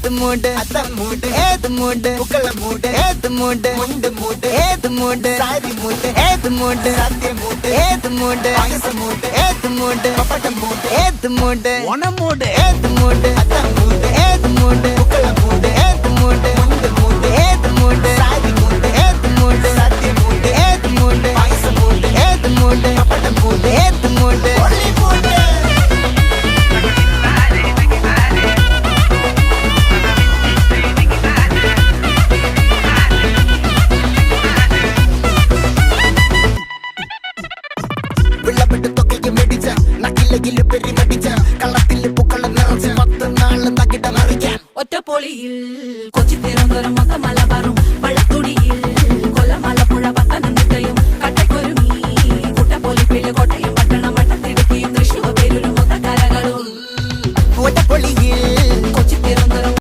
ஏத்து மூடு அத்த மூடு ஏத்து மூடு புக்கல மூடு ஏத்து மூடு முண்டு மூடு ஏத்து மூடு சாரி மூடு ஏத்து மூடு சத்திய மூடு ஏத்து மூடு ஆயச மூடு ஏத்து மூடு பப்பட்ட மூடு ஏத்து மூடு ஒன மூடு ஏத்து மூடு அத்த மூடு ஏத்து மூடு புக்கல மூடு ஏத்து மூடு முண்டு மூடு ஏத்து மூடு சாரி மூடு ஏத்து மூடு சத்திய மூடு ஏத்து மூடு ஆயச மூடு ஏத்து மூடு பப்பட்ட மூடு ஏத்து மூடு ஒளி மூடு വിളവിട്ട് തൊക്കയ്ക്ക് മെടിച്ച നക്കിലകില് പെരിമടിച്ച കള്ളത്തില് പൂക്കള നിറച്ച് 10 നാള് തകിട മറിക്കാൻ ഒറ്റപ്പൊളിയിൽ കൊച്ചി തിരുവനന്തപുരം മൊത്തമല വരും വള്ളത്തുടിയിൽ കൊല്ലമലപ്പുഴ പത്തനംതിട്ട